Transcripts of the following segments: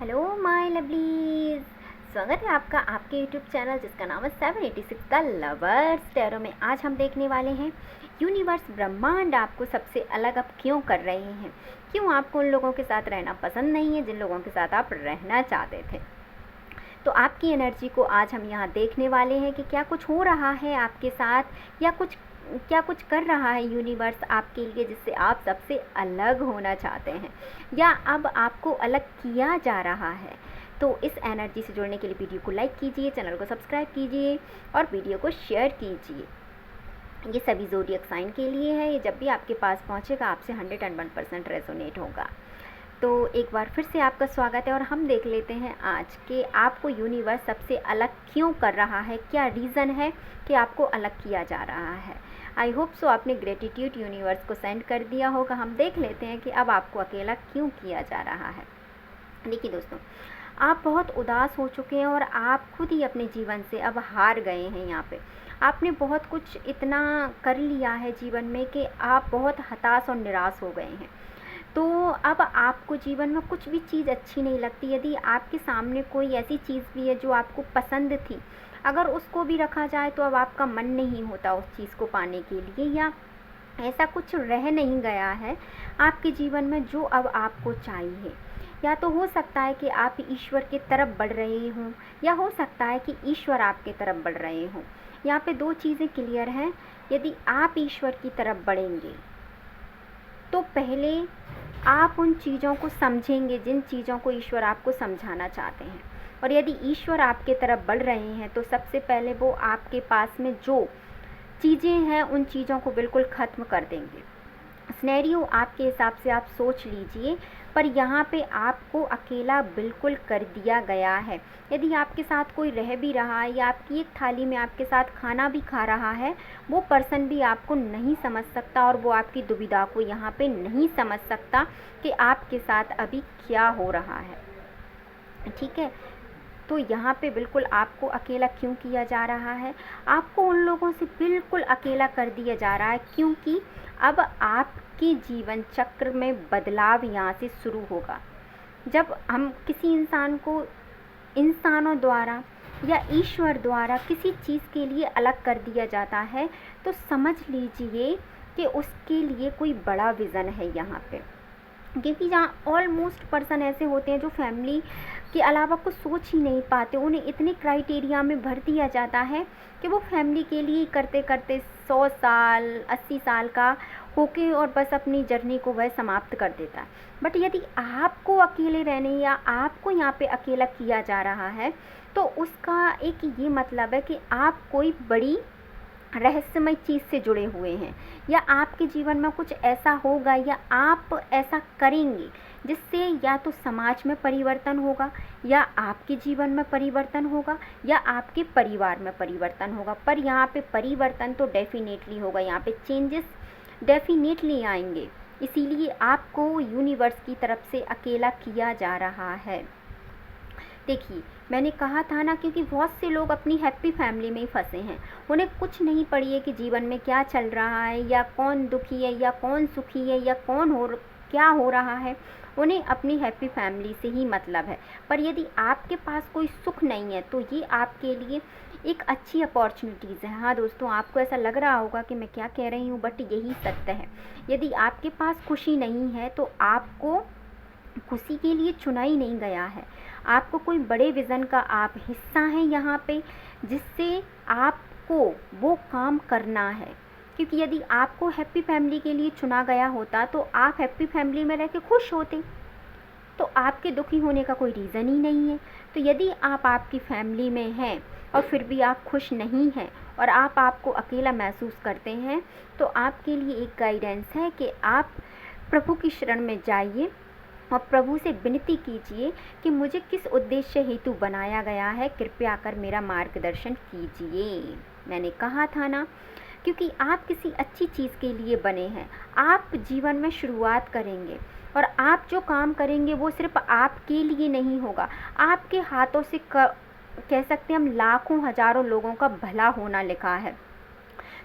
Hello my lovelies, स्वागत है आपका आपके यूट्यूब चैनल जिसका नाम है 786 द लवर्स टैरो में। आज हम देखने वाले हैं यूनिवर्स ब्रह्मांड आपको सबसे अलग अब क्यों कर रहे हैं। क्यों आपको उन लोगों के साथ रहना पसंद नहीं है जिन लोगों के साथ आप रहना चाहते थे। तो आपकी एनर्जी को आज हम यहाँ देखने वाले हैं कि क्या कुछ हो रहा है आपके साथ, या क्या कुछ कर रहा है यूनिवर्स आपके लिए जिससे आप सबसे अलग होना चाहते हैं, या अब आपको अलग किया जा रहा है। तो इस एनर्जी से जुड़ने के लिए वीडियो को लाइक कीजिए, चैनल को सब्सक्राइब कीजिए और वीडियो को शेयर कीजिए। ये सभी ज़ोडिएक साइन के लिए है। ये जब भी आपके पास पहुँचेगा आपसे 101% रेजोनेट होगा। तो एक बार फिर से आपका स्वागत है और हम देख लेते हैं आज के आपको यूनिवर्स सबसे अलग क्यों कर रहा है, क्या रीज़न है कि आपको अलग किया जा रहा है। आई होप सो आपने ग्रेटिट्यूड यूनिवर्स को सेंड कर दिया होगा। हम देख लेते हैं कि अब आपको अकेला क्यों किया जा रहा है। देखिए दोस्तों, आप बहुत उदास हो चुके हैं और आप खुद ही अपने जीवन से अब हार गए हैं। यहाँ पे आपने बहुत कुछ इतना कर लिया है जीवन में कि आप बहुत हताश और निराश हो गए हैं। तो अब आपको जीवन में कुछ भी चीज़ अच्छी नहीं लगती। यदि आपके सामने कोई ऐसी चीज़ भी है जो आपको पसंद थी, अगर उसको भी रखा जाए तो अब आपका मन नहीं होता उस चीज़ को पाने के लिए, या ऐसा कुछ रह नहीं गया है आपके जीवन में जो अब आपको चाहिए। या तो हो सकता है कि आप ईश्वर की तरफ बढ़ रहे हों, या हो सकता है कि ईश्वर आपके तरफ बढ़ रहे हों। यहाँ पे दो चीज़ें क्लियर हैं। यदि आप ईश्वर की तरफ बढ़ेंगे तो पहले आप उन चीज़ों को समझेंगे जिन चीज़ों को ईश्वर आपको समझाना चाहते हैं। और यदि ईश्वर आपके तरफ बढ़ रहे हैं तो सबसे पहले वो आपके पास में जो चीज़ें हैं उन चीज़ों को बिल्कुल ख़त्म कर देंगे। सिनेरियो आपके हिसाब से आप सोच लीजिए, पर यहाँ पे आपको अकेला बिल्कुल कर दिया गया है। यदि आपके साथ कोई रह भी रहा है या आपकी एक थाली में आपके साथ खाना भी खा रहा है, वो पर्सन भी आपको नहीं समझ सकता और वो आपकी दुविधा को यहाँ पे नहीं समझ सकता कि आपके साथ अभी क्या हो रहा है। ठीक है, तो यहाँ पे बिल्कुल आपको अकेला क्यों किया जा रहा है। आपको उन लोगों से बिल्कुल अकेला कर दिया जा रहा है क्योंकि अब आपके जीवन चक्र में बदलाव यहाँ से शुरू होगा। जब हम किसी इंसान को इंसानों द्वारा या ईश्वर द्वारा किसी चीज़ के लिए अलग कर दिया जाता है तो समझ लीजिए कि उसके लिए कोई बड़ा विज़न है यहाँ पे। क्योंकि जहाँ ऑलमोस्ट पर्सन ऐसे होते हैं जो फैमिली के अलावा कुछ सोच ही नहीं पाते, उन्हें इतने क्राइटेरिया में भर दिया जाता है कि वो फैमिली के लिए करते करते 100 साल 80 साल का होके और बस अपनी जर्नी को वह समाप्त कर देता है। बट यदि आपको अकेले रहने या आपको यहाँ पे अकेला किया जा रहा है तो उसका एक ये मतलब है कि आप कोई बड़ी रहस्यमय चीज़ से जुड़े हुए हैं, या आपके जीवन में कुछ ऐसा होगा या आप ऐसा करेंगे जिससे या तो समाज में परिवर्तन होगा, या आपके जीवन में परिवर्तन होगा, या आपके परिवार में परिवर्तन होगा। पर यहाँ पे परिवर्तन तो डेफिनेटली होगा, यहाँ पे चेंजेस डेफिनेटली आएंगे। इसीलिए आपको यूनिवर्स की तरफ से अकेला किया जा रहा है। देखिए, मैंने कहा था ना, क्योंकि बहुत से लोग अपनी हैप्पी फैमिली में ही फंसे हैं। उन्हें कुछ नहीं पड़ी है कि जीवन में क्या चल रहा है, या कौन दुखी है या कौन सुखी है, या क्या हो रहा है। उन्हें अपनी हैप्पी फैमिली से ही मतलब है। पर यदि आपके पास कोई सुख नहीं है तो ये आपके लिए एक अच्छी अपॉर्चुनिटीज़ है। हाँ दोस्तों, आपको ऐसा लग रहा होगा कि मैं क्या कह रही हूँ, बट यही सत्य है। यदि आपके पास खुशी नहीं है तो आपको खुशी के लिए चुना ही नहीं गया है। आपको कोई बड़े विज़न का आप हिस्सा हैं यहाँ पे, जिससे आपको वो काम करना है। क्योंकि यदि आपको हैप्पी फैमिली के लिए चुना गया होता तो आप हैप्पी फैमिली में रह के खुश होते, तो आपके दुखी होने का कोई रीज़न ही नहीं है। तो यदि आप आपकी फैमिली में हैं और फिर भी आप खुश नहीं हैं और आप आपको अकेला महसूस करते हैं, तो आपके लिए एक गाइडेंस है कि आप प्रभु की शरण में जाइए और प्रभु से विनती कीजिए कि मुझे किस उद्देश्य हेतु बनाया गया है, कृपया कर मेरा मार्गदर्शन कीजिए। मैंने कहा था ना, क्योंकि आप किसी अच्छी चीज़ के लिए बने हैं। आप जीवन में शुरुआत करेंगे और आप जो काम करेंगे वो सिर्फ आपके लिए नहीं होगा। आपके हाथों से कह सकते हैं हम लाखों हजारों लोगों का भला होना लिखा है।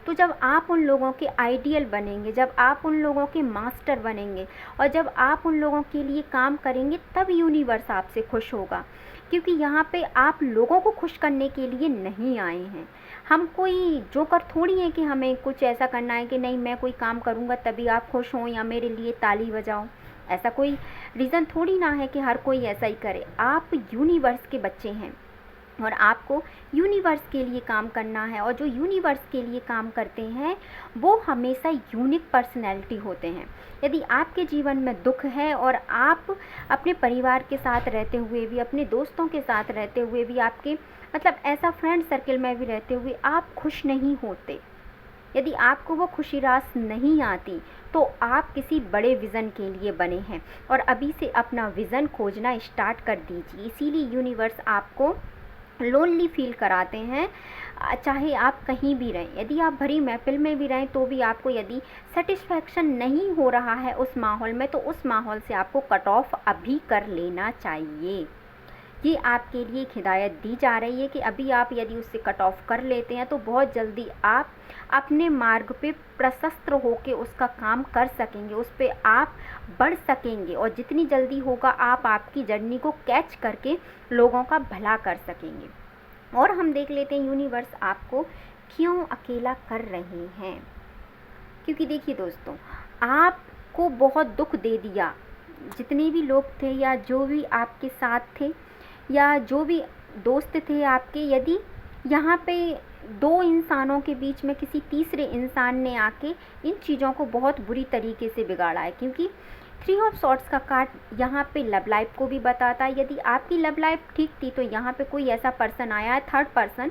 तो जब आप उन लोगों के आइडियल बनेंगे, जब आप उन लोगों के मास्टर बनेंगे और जब आप उन लोगों के लिए काम करेंगे, तब यूनिवर्स आपसे खुश होगा। क्योंकि यहाँ पे आप लोगों को खुश करने के लिए नहीं आए हैं। हम कोई जोकर थोड़ी हैं कि हमें कुछ ऐसा करना है कि नहीं मैं कोई काम करूँगा तभी आप खुश हों या मेरे लिए ताली बजाओ। ऐसा कोई रीज़न थोड़ी ना है कि हर कोई ऐसा ही करे। आप यूनिवर्स के बच्चे हैं और आपको यूनिवर्स के लिए काम करना है, और जो यूनिवर्स के लिए काम करते हैं वो हमेशा यूनिक पर्सनैलिटी होते हैं। यदि आपके जीवन में दुख है और आप अपने परिवार के साथ रहते हुए भी, अपने दोस्तों के साथ रहते हुए भी, आपके मतलब ऐसा फ्रेंड सर्कल में भी रहते हुए आप खुश नहीं होते, यदि आपको वो खुशी रास नहीं आती, तो आप किसी बड़े विज़न के लिए बने हैं और अभी से अपना विज़न खोजना स्टार्ट कर दीजिए। इसीलिए यूनिवर्स आपको लोनली फील कराते हैं, चाहे आप कहीं भी रहें। यदि आप भरी महफिल में भी रहें तो भी आपको यदि सेटिस्फैक्शन नहीं हो रहा है उस माहौल में, तो उस माहौल से आपको कट ऑफ अभी कर लेना चाहिए। ये आपके लिए एक हिदायत दी जा रही है कि अभी आप यदि उससे कट ऑफ कर लेते हैं तो बहुत जल्दी आप अपने मार्ग पे प्रशस्त होकर उसका काम कर सकेंगे, उस पर आप बढ़ सकेंगे, और जितनी जल्दी होगा आप आपकी जर्नी को कैच करके लोगों का भला कर सकेंगे। और हम देख लेते हैं यूनिवर्स आपको क्यों अकेला कर रहे हैं। क्योंकि देखिए दोस्तों, आपको बहुत दुख दे दिया, जितने भी लोग थे या जो भी आपके साथ थे या जो भी दोस्त थे आपके, यदि यहाँ पे दो इंसानों के बीच में किसी तीसरे इंसान ने आके इन चीज़ों को बहुत बुरी तरीके से बिगाड़ा है। क्योंकि 3 ऑफ सॉर्ड्स का कार्ड यहाँ पे लव लाइफ को भी बताता है। यदि आपकी लव लाइफ ठीक थी तो यहाँ पे कोई ऐसा पर्सन आया है, थर्ड पर्सन,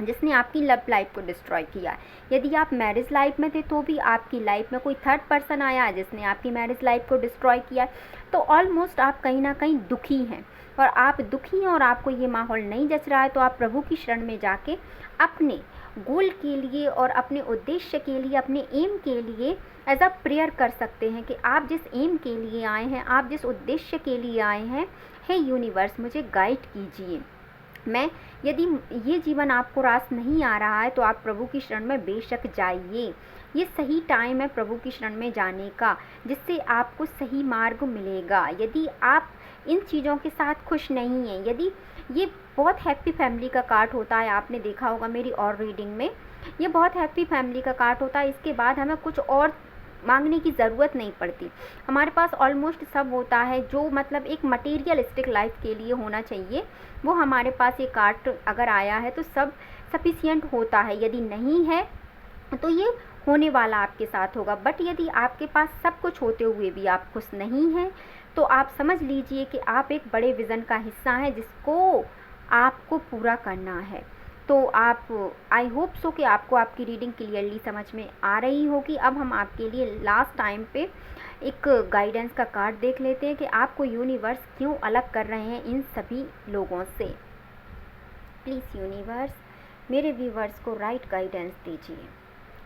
जिसने आपकी लव लाइफ को डिस्ट्रॉय किया। यदि आप मैरिज लाइफ में थे तो भी आपकी लाइफ में कोई थर्ड पर्सन आया है जिसने आपकी मैरिज लाइफ को डिस्ट्रॉय किया। तो ऑलमोस्ट आप कहीं ना कहीं दुखी हैं, और आप दुखी हैं और आपको ये माहौल नहीं जच रहा है, तो आप प्रभु की शरण में जाके अपने गोल के लिए और अपने उद्देश्य के लिए, अपने एम के लिए एज अ प्रेयर कर सकते हैं कि आप जिस एम के लिए आए हैं, आप जिस उद्देश्य के लिए आए हैं, हे यूनिवर्स मुझे गाइड कीजिए। मैं यदि ये जीवन आपको रास नहीं आ रहा है तो आप प्रभु की शरण में बेशक जाइए। ये सही टाइम है प्रभु की शरण में जाने का, जिससे आपको सही मार्ग मिलेगा। यदि आप इन चीज़ों के साथ खुश नहीं हैं, यदि ये बहुत हैप्पी फैमिली का कार्ड होता है, आपने देखा होगा मेरी और रीडिंग में, ये बहुत हैप्पी फैमिली का कार्ड होता है। इसके बाद हमें कुछ और मांगने की ज़रूरत नहीं पड़ती, हमारे पास ऑलमोस्ट सब होता है जो मतलब एक मटेरियलिस्टिक लाइफ के लिए होना चाहिए, वो हमारे पास ये कार्ड अगर आया है तो सब सफिशिएंट होता है। यदि नहीं है तो ये होने वाला आपके साथ होगा। बट यदि आपके पास सब कुछ होते हुए भी आप खुश नहीं हैं, तो आप समझ लीजिए कि आप एक बड़े विज़न का हिस्सा हैं जिसको आपको पूरा करना है। तो आप, आई होप सो कि आपको आपकी रीडिंग क्लियरली समझ में आ रही होगी। अब हम आपके लिए लास्ट टाइम पे एक गाइडेंस का कार्ड देख लेते हैं कि आपको यूनिवर्स क्यों अलग कर रहे हैं इन सभी लोगों से। प्लीज़ यूनिवर्स मेरे व्यूवर्स को राइट गाइडेंस दीजिए।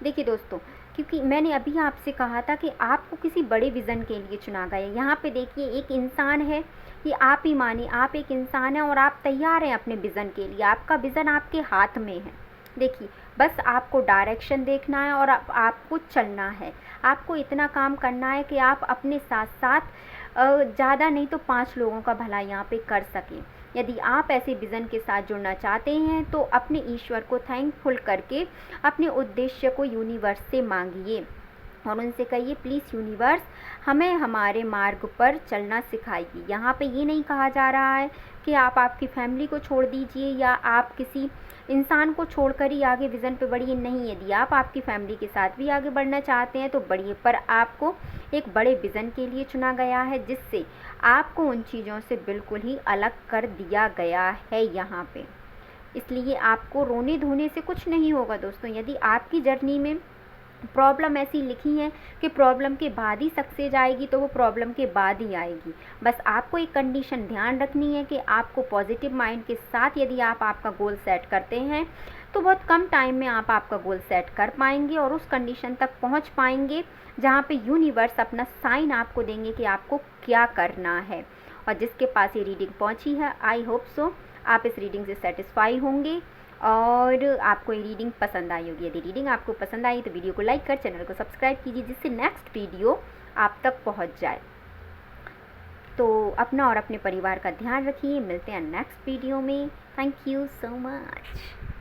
देखिए दोस्तों, क्योंकि मैंने अभी आपसे कहा था कि आपको किसी बड़े विज़न के लिए चुना गया है। यहाँ पे देखिए एक इंसान है, ये आप ही मानिए आप एक इंसान हैं और आप तैयार हैं अपने विज़न के लिए। आपका विज़न आपके हाथ में है। देखिए बस आपको डायरेक्शन देखना है और आपको चलना है। आपको इतना काम करना है कि आप अपने साथ साथ ज़्यादा नहीं तो 5 लोगों का भला यहाँ पे कर सकें। यदि आप ऐसे विज़न के साथ जुड़ना चाहते हैं तो अपने ईश्वर को थैंकफुल करके अपने उद्देश्य को यूनिवर्स से मांगिए और उनसे कहिए प्लीज़ यूनिवर्स हमें हमारे मार्ग पर चलना सिखाइए। यहाँ पे ये नहीं कहा जा रहा है कि आप आपकी फैमिली को छोड़ दीजिए या आप किसी इंसान को छोड़कर ही आगे विज़न पे बढ़िए, नहीं। यदि आप आपकी फैमिली के साथ भी आगे बढ़ना चाहते हैं तो बढ़िए, पर आपको एक बड़े विज़न के लिए चुना गया है जिससे आपको उन चीज़ों से बिल्कुल ही अलग कर दिया गया है यहाँ पे। इसलिए आपको रोने धोने से कुछ नहीं होगा दोस्तों। यदि आपकी जर्नी में प्रॉब्लम ऐसी लिखी है कि प्रॉब्लम के बाद ही सक्सेस आएगी तो वो प्रॉब्लम के बाद ही आएगी। बस आपको एक कंडीशन ध्यान रखनी है कि आपको पॉजिटिव माइंड के साथ यदि आप आपका गोल सेट करते हैं तो बहुत कम टाइम में आप आपका गोल सेट कर पाएंगे और उस कंडीशन तक पहुंच पाएंगे जहां पे यूनिवर्स अपना साइन आपको देंगे कि आपको क्या करना है। और जिसके पास ये रीडिंग पहुंची है, आई होप सो आप इस रीडिंग से सेटिस्फाई होंगे और आपको ये रीडिंग पसंद आई होगी। यदि रीडिंग आपको पसंद आई तो वीडियो को लाइक कर चैनल को सब्सक्राइब कीजिए, जिससे नेक्स्ट वीडियो आप तक पहुंच जाए। तो अपना और अपने परिवार का ध्यान रखिए। मिलते हैं नेक्स्ट वीडियो में। Thank you so much.